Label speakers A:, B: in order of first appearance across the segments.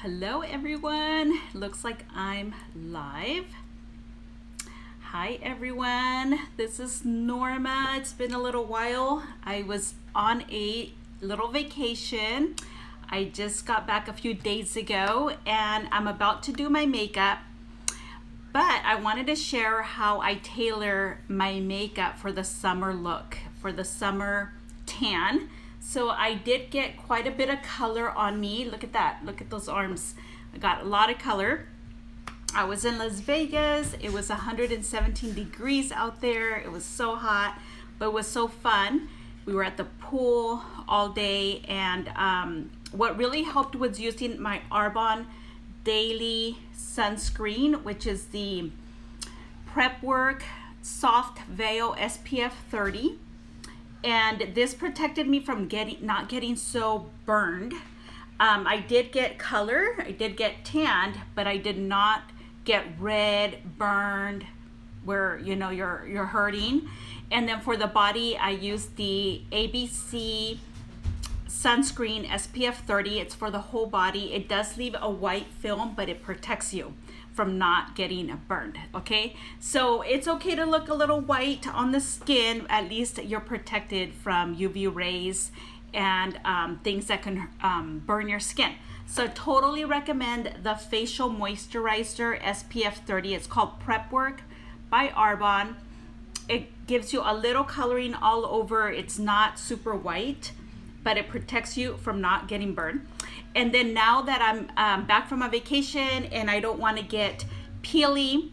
A: Hello everyone, looks like I'm live. Hi everyone, this is Norma. It's been a little while. I was on a little vacation. I just got back a few days ago and I'm about to do my makeup, but I wanted to share how I tailor my makeup for the summer look, for the summer tan. So I did get quite a bit of color on me. Look at that, look at those arms. I got a lot of color. I was in Las Vegas. It was 117 degrees out there. It was so hot, but it was so fun. We were at the pool all day, and what really helped was using my Arbonne Daily Sunscreen, which is the Prep Work Soft Veil SPF 30. And this protected me from not getting so burned. I did get color, I did get tanned, but I did not get red, burned, where you're hurting. And then for the body, I used the ABC sunscreen SPF 30. It's for the whole body. It does leave a white film, but it protects you from not getting burned. Okay, so it's okay to look a little white on the skin. At least you're protected from UV rays and things that can burn your skin. So totally recommend the facial moisturizer SPF 30. It's called Prep Work by Arbonne. It gives you a little coloring all over. It's not super white, but it protects you from not getting burned. And then now that I'm back from a vacation and I don't want to get peely,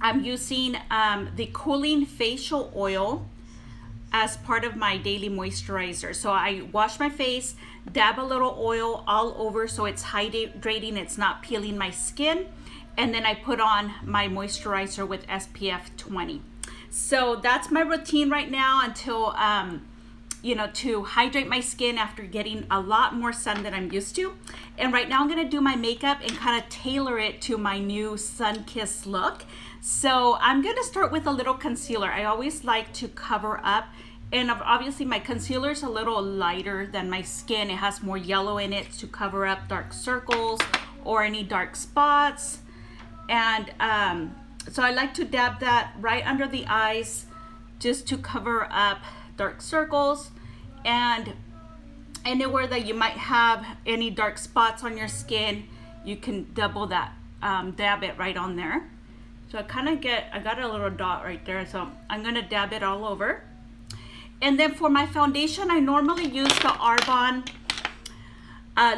A: I'm using the cooling facial oil as part of my daily moisturizer. So I wash my face, dab a little oil all over so it's hydrating, it's not peeling my skin, and then I put on my moisturizer with SPF 20. So that's my routine right now until to hydrate my skin after getting a lot more sun than I'm used to. And right now I'm gonna do my makeup and kind of tailor it to my new sun-kissed look. So I'm gonna start with a little concealer. I always like to cover up, and obviously my concealer is a little lighter than my skin. It has more yellow in it to cover up dark circles or any dark spots. And so I like to dab that right under the eyes just to cover up dark circles, and anywhere that you might have any dark spots on your skin, you can double that, dab it right on there. So I got a little dot right there, so I'm gonna dab it all over. And then for my foundation, I normally use the Arbonne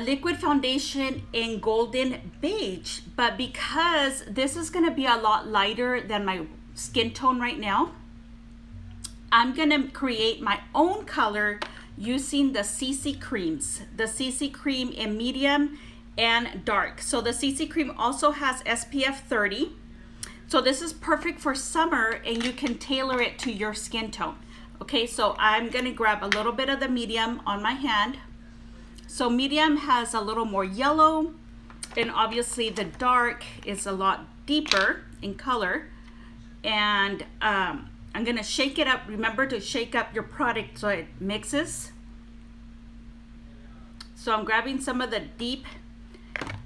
A: liquid foundation in golden beige, but because this is gonna be a lot lighter than my skin tone right now, I'm gonna create my own color using the CC creams, the CC cream in medium and dark. So the CC cream also has SPF 30. So this is perfect for summer, and you can tailor it to your skin tone. Okay, so I'm gonna grab a little bit of the medium on my hand. So medium has a little more yellow, and obviously the dark is a lot deeper in color. And I'm gonna shake it up. Remember to shake up your product so it mixes. So I'm grabbing some of the deep,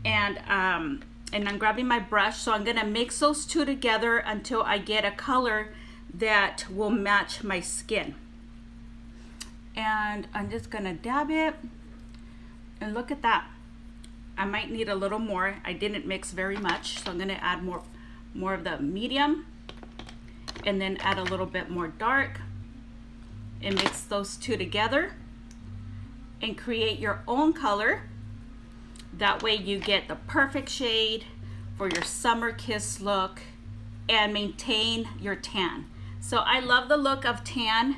A: and I'm grabbing my brush. So I'm gonna mix those two together until I get a color that will match my skin. And I'm just gonna dab it, and look at that. I might need a little more. I didn't mix very much, so I'm gonna add more of the medium, and then add a little bit more dark, and mix those two together and create your own color. That way you get the perfect shade for your summer kiss look and maintain your tan. So I love the look of tan,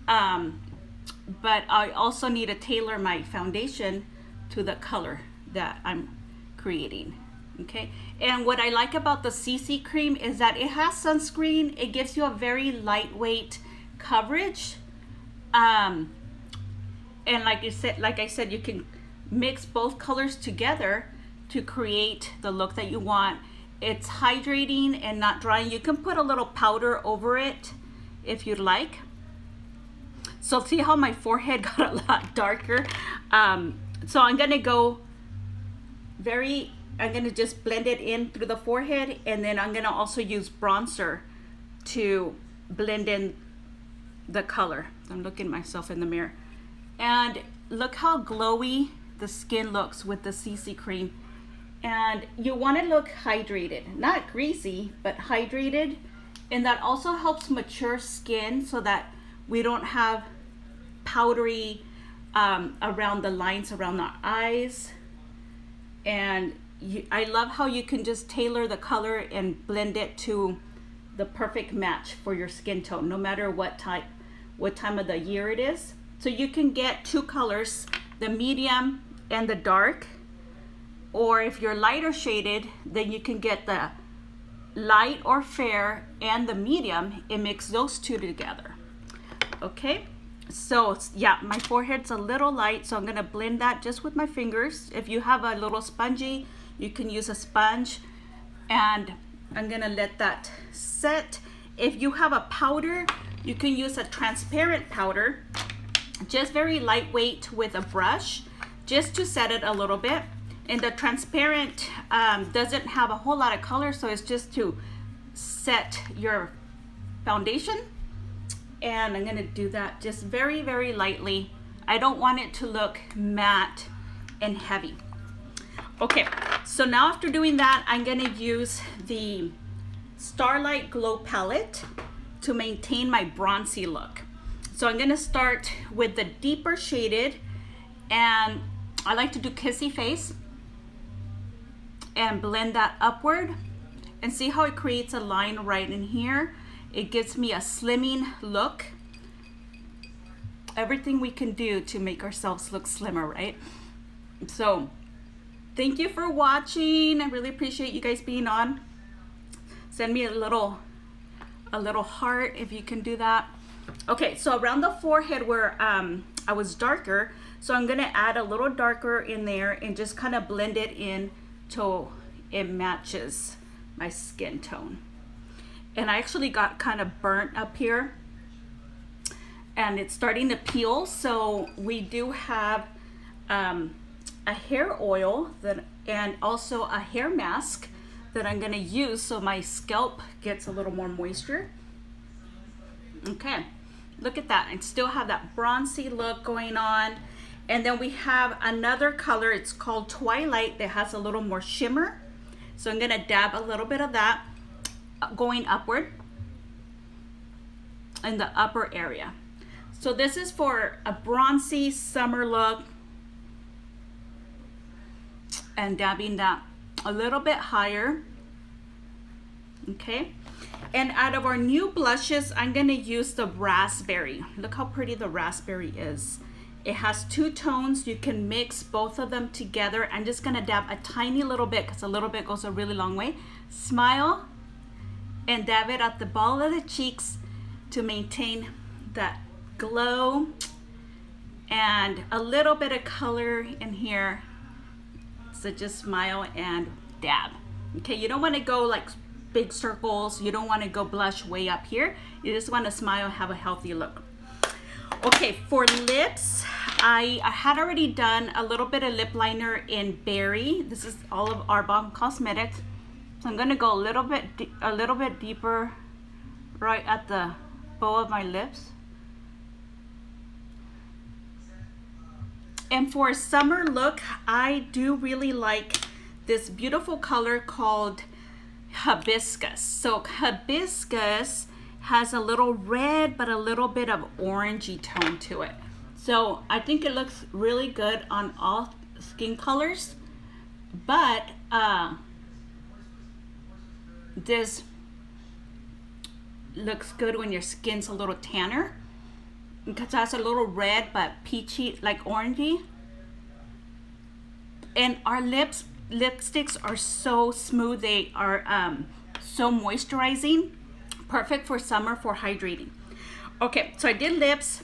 A: but I also need to tailor my foundation to the color that I'm creating. Okay, and what I like about the CC cream is that it has sunscreen. It gives you a very lightweight coverage, and like I said, you can mix both colors together to create the look that you want. It's hydrating and not drying. You can put a little powder over it if you'd like. So see how my forehead got a lot darker. So I'm gonna go I'm gonna just blend it in through the forehead, and then I'm gonna also use bronzer to blend in the color. I'm looking at myself in the mirror. And look how glowy the skin looks with the CC cream. And you want to look hydrated, not greasy, but hydrated. And that also helps mature skin so that we don't have powdery around the lines around the eyes. And I love how you can just tailor the color and blend it to the perfect match for your skin tone, no matter what time of the year it is. So you can get two colors, the medium and the dark, or if you're lighter shaded, then you can get the light or fair and the medium and mix those two together. Okay, so yeah, my forehead's a little light, so I'm gonna blend that just with my fingers. If you have a little spongy, you can use a sponge, and I'm gonna let that set. If you have a powder, you can use a transparent powder, just very lightweight with a brush, just to set it a little bit. And the transparent doesn't have a whole lot of color, so it's just to set your foundation. And I'm gonna do that just very, very lightly. I don't want it to look matte and heavy. Okay, so now after doing that, I'm gonna use the Starlight Glow palette to maintain my bronzy look. So I'm gonna start with the deeper shaded, and I like to do kissy face and blend that upward, and see how it creates a line right in here. It gives me a slimming look. Everything we can do to make ourselves look slimmer, right? So thank you for watching. I really appreciate you guys being on. Send me a little heart if you can do that. Okay, so around the forehead where I was darker, so I'm gonna add a little darker in there and just kind of blend it in till it matches my skin tone. And I actually got kind of burnt up here, and it's starting to peel. So we do have a hair oil and also a hair mask that I'm gonna use so my scalp gets a little more moisture. Okay, look at that. I still have that bronzy look going on. And then we have another color, it's called Twilight, that has a little more shimmer. So I'm gonna dab a little bit of that going upward in the upper area. So this is for a bronzy summer look, and dabbing that a little bit higher. Okay, and out of our new blushes, I'm gonna use the raspberry. Look how pretty the raspberry is. It has two tones. You can mix both of them together. I'm just gonna dab a tiny little bit because a little bit goes a really long way. Smile and dab it at the ball of the cheeks to maintain that glow, and a little bit of color in here. So just smile and dab. Okay, you don't want to go like big circles. You don't want to go blush way up here. You just want to smile and have a healthy look. Okay, for lips, I had already done a little bit of lip liner in Berry. This is all of Arbonne Cosmetics. So I'm gonna go a little bit deeper right at the bow of my lips. And for a summer look, I do really like this beautiful color called Hibiscus. So Hibiscus has a little red, but a little bit of orangey tone to it. So I think it looks really good on all skin colors, but this looks good when your skin's a little tanner, because that's a little red but peachy, like orangey. And our lipsticks are so smooth. They are so moisturizing, perfect for summer for hydrating. Okay, so I did lips.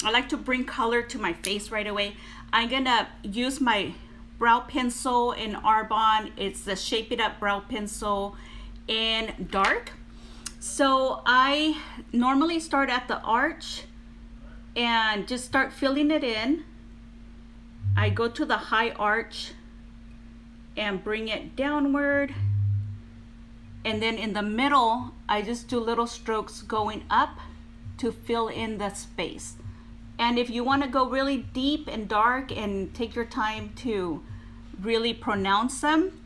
A: I like to bring color to my face right away. I'm gonna use my brow pencil in Arbonne. It's the Shape It Up brow pencil in dark. So I normally start at the arch and just start filling it in. I go to the high arch and bring it downward. And then in the middle, I just do little strokes going up to fill in the space. And if you want to go really deep and dark and take your time to really pronounce them,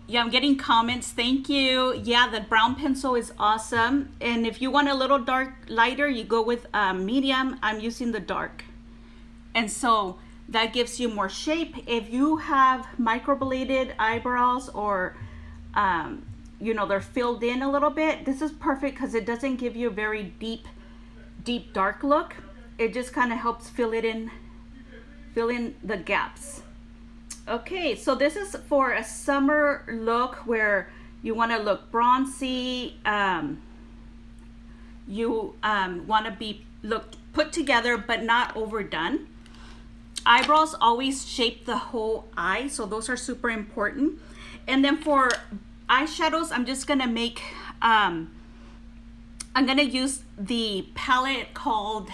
A: yeah, I'm getting comments. Thank you. Yeah, the brown pencil is awesome. And if you want a little dark, lighter, you go with medium. I'm using the dark. And so that gives you more shape. If you have microbladed eyebrows or, you know, they're filled in a little bit, this is perfect because it doesn't give you a very deep dark look. It just kind of helps fill in the gaps. Okay, so this is for a summer look where you want to look bronzy. You want to look put together but not overdone. Eyebrows always shape the whole eye, so those are super important. And then for eyeshadows, I'm just gonna make I'm gonna use the palette called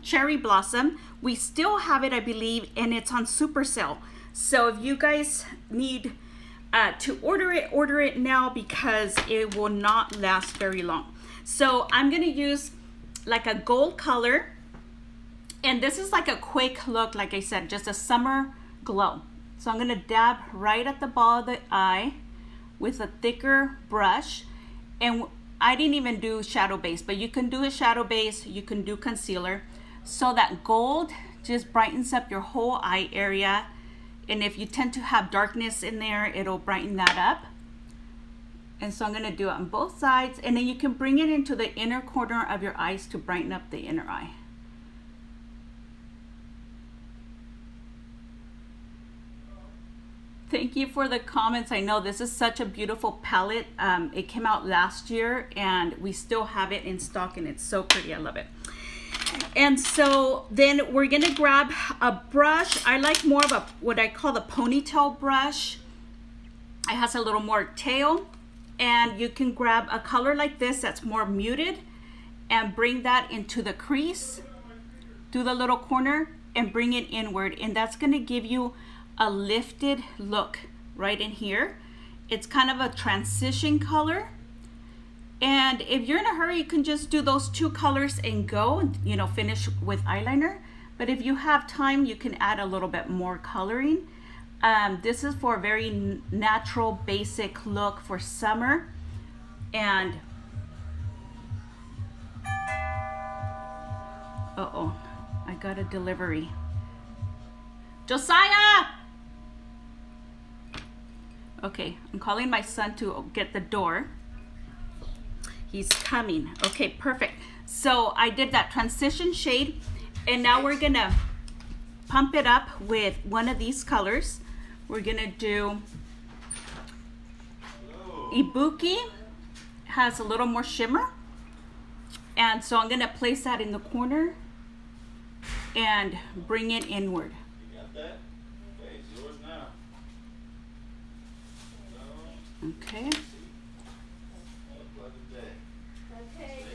A: Cherry Blossom. We still have it, I believe, and it's on super sale. So if you guys need to order it now because it will not last very long. So I'm gonna use like a gold color, and this is like a quick look, like I said, just a summer glow. So I'm gonna dab right at the ball of the eye with a thicker brush. And I didn't even do shadow base, but you can do a shadow base, you can do concealer. So that gold just brightens up your whole eye area. And if you tend to have darkness in there, it'll brighten that up. And so I'm gonna do it on both sides, and then you can bring it into the inner corner of your eyes to brighten up the inner eye. Thank you for the comments. I know this is such a beautiful palette. It came out last year and we still have it in stock, and it's so pretty. I love it. And so then we're gonna grab a brush. I like more of what I call the ponytail brush. It has a little more tail, and you can grab a color like this that's more muted and bring that into the crease, do the little corner and bring it inward, and that's gonna give you a lifted look right in here. It's kind of a transition color. And if you're in a hurry, you can just do those two colors and go, you know, finish with eyeliner. But if you have time, you can add a little bit more coloring. This is for a very natural, basic look for summer. And, uh-oh, I got a delivery. Josiah! Okay, I'm calling my son to get the door. He's coming. Okay, perfect. So I did that transition shade, and now we're gonna pump it up with one of these colors. We're gonna do Ibuki, has a little more shimmer. And so I'm gonna place that in the corner and bring it inward.
B: You got that? Okay, it's yours now.
A: Okay.
C: Okay,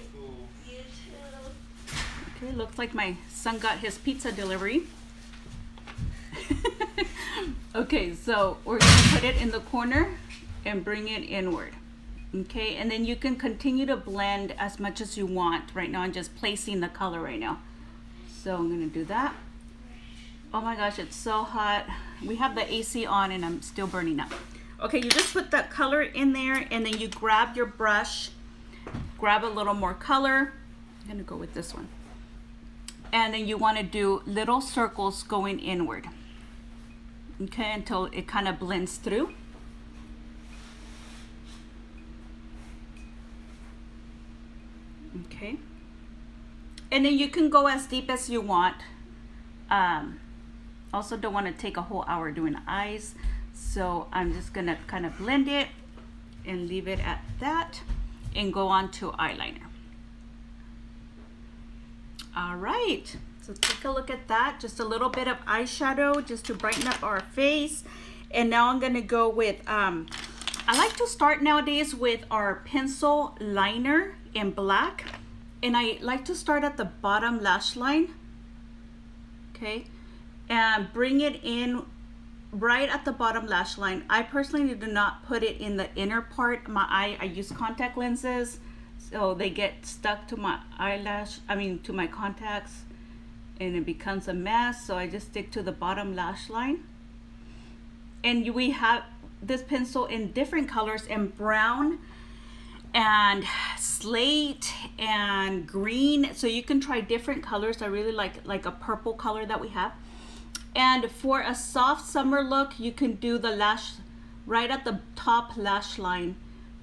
C: you too.
A: Okay, looks like my son got his pizza delivery. Okay, so we're gonna put it in the corner and bring it inward. Okay, and then you can continue to blend as much as you want. Right now I'm just placing the color right now. So I'm gonna do that. Oh my gosh, it's so hot. We have the AC on and I'm still burning up. Okay, you just put that color in there, and then you grab your brush, grab a little more color. I'm gonna go with this one. And then you wanna do little circles going inward. Okay, until it kind of blends through. Okay. And then you can go as deep as you want. Also don't want to take a whole hour doing the eyes. So I'm just gonna kind of blend it and leave it at that and go on to eyeliner. All right, so take a look at that. Just a little bit of eyeshadow just to brighten up our face. And now I'm gonna go with, I like to start nowadays with our pencil liner in black. And I like to start at the bottom lash line. Okay, and bring it in right at the bottom lash line. I personally do not put it in the inner part of my eye. I use contact lenses, so they get stuck to my to my contacts, and it becomes a mess. So I just stick to the bottom lash line. And we have this pencil in different colors, and brown and slate and green, so you can try different colors. I really like a purple color that we have. And for a soft summer look, you can do the lash right at the top lash line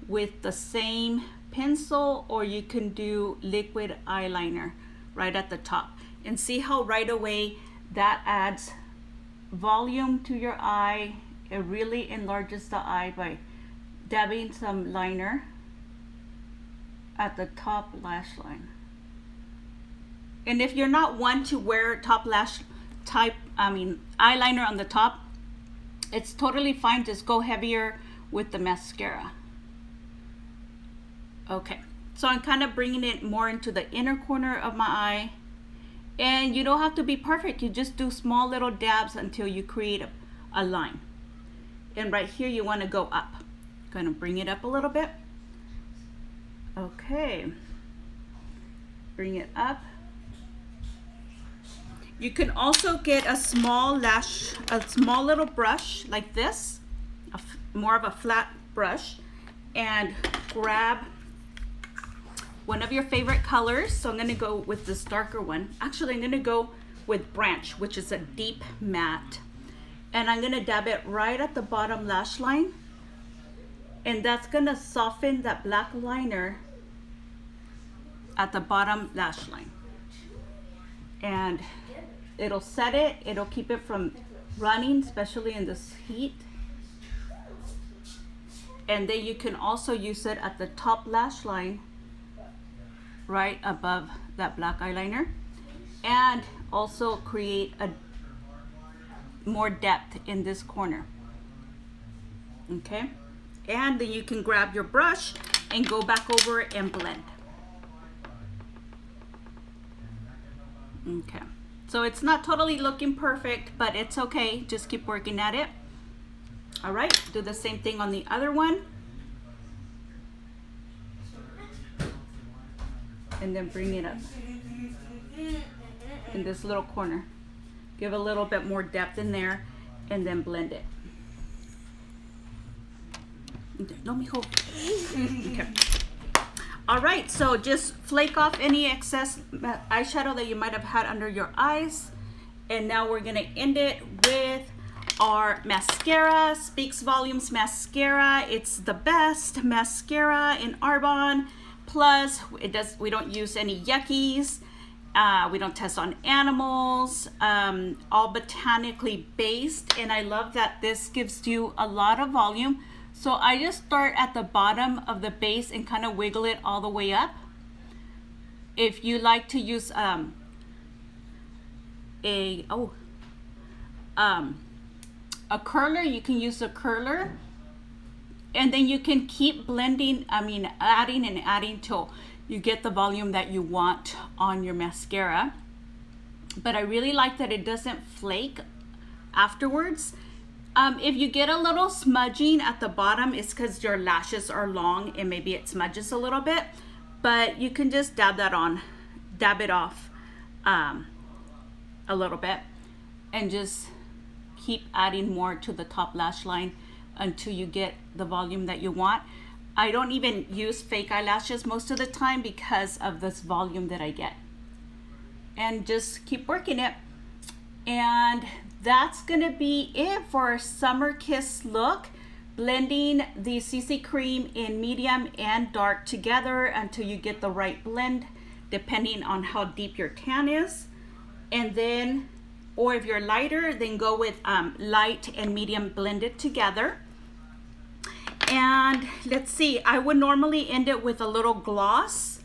A: with the same pencil, or you can do liquid eyeliner right at the top. And see how right away that adds volume to your eye. It really enlarges the eye by dabbing some liner at the top lash line. And if you're not one to wear top lash eyeliner on the top, it's totally fine. Just go heavier with the mascara. Okay, so I'm kind of bringing it more into the inner corner of my eye. And you don't have to be perfect. You just do small little dabs until you create a line. And right here, you want to go up. Going to bring it up a little bit. Okay, bring it up. You can also get a small little brush like this, more of a flat brush, and grab one of your favorite colors. So I'm going to go with this darker one. Actually, I'm going to go with Branch, which is a deep matte. And I'm going to dab it right at the bottom lash line. And that's going to soften that black liner at the bottom lash line. And it'll set it. It'll keep it from running, especially in this heat. And then you can also use it at the top lash line, right above that black eyeliner, and also create a more depth in this corner. Okay, and then you can grab your brush and go back over it and blend. Okay, so it's not totally looking perfect, but it's okay. Just keep working at it. All right, do the same thing on the other one. And then bring it up in this little corner. Give a little bit more depth in there, and then blend it. No, mijo. Okay. All right, so just flake off any excess eyeshadow that you might have had under your eyes. And now we're gonna end it with our mascara, Speaks Volumes mascara. It's the best mascara in Arbonne. Plus, we don't use any yuckies. We don't test on animals. All botanically based. And I love that this gives you a lot of volume. So I just start at the bottom of the base and kind of wiggle it all the way up. If you like to use a curler, you can use a curler. And then you can keep blending, adding and adding till you get the volume that you want on your mascara. But I really like that it doesn't flake afterwards. If you get a little smudging at the bottom, it's because your lashes are long and maybe it smudges a little bit. But you can just dab it off a little bit, and just keep adding more to the top lash line until you get the volume that you want. I don't even use fake eyelashes most of the time because of this volume that I get. And just keep working it. And that's gonna be it for our Summer Kiss look. Blending the CC cream in medium and dark together until you get the right blend, depending on how deep your tan is. And then, or if you're lighter, then go with light and medium blended together. And let's see, I would normally end it with a little gloss,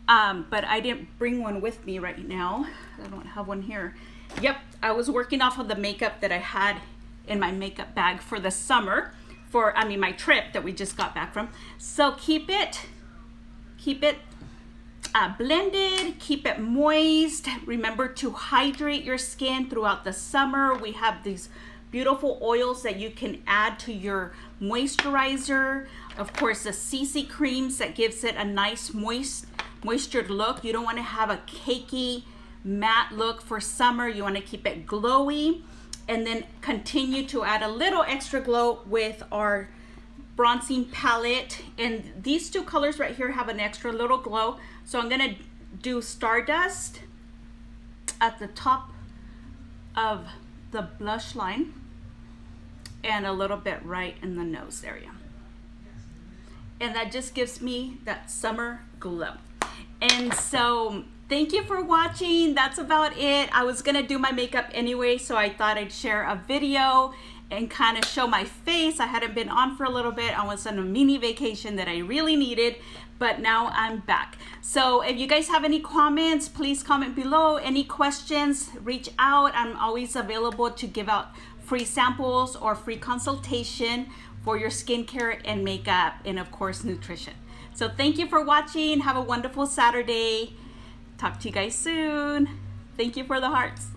A: but I didn't bring one with me right now. I don't have one here. Yep, I was working off of the makeup that I had in my makeup bag for the summer, my trip that we just got back from. So keep it blended. Keep it moist. Remember to hydrate your skin throughout the summer. We have these beautiful oils that you can add to your moisturizer. Of course, the CC creams that gives it a nice moistured look. You don't want to have a cakey matte look for summer. You want to keep it glowy, and then continue to add a little extra glow with our bronzing palette. And these two colors right here have an extra little glow. So I'm gonna do Stardust at the top of the blush line and a little bit right in the nose area. And that just gives me that summer glow. And so thank you for watching. That's about it. I was gonna do my makeup anyway, so I thought I'd share a video and kind of show my face. I hadn't been on for a little bit. I was on a mini vacation that I really needed, but now I'm back. So if you guys have any comments, please comment below. Any questions, reach out. I'm always available to give out free samples or free consultation for your skincare and makeup, and of course nutrition. So thank you for watching. Have a wonderful Saturday. Talk to you guys soon. Thank you for the hearts.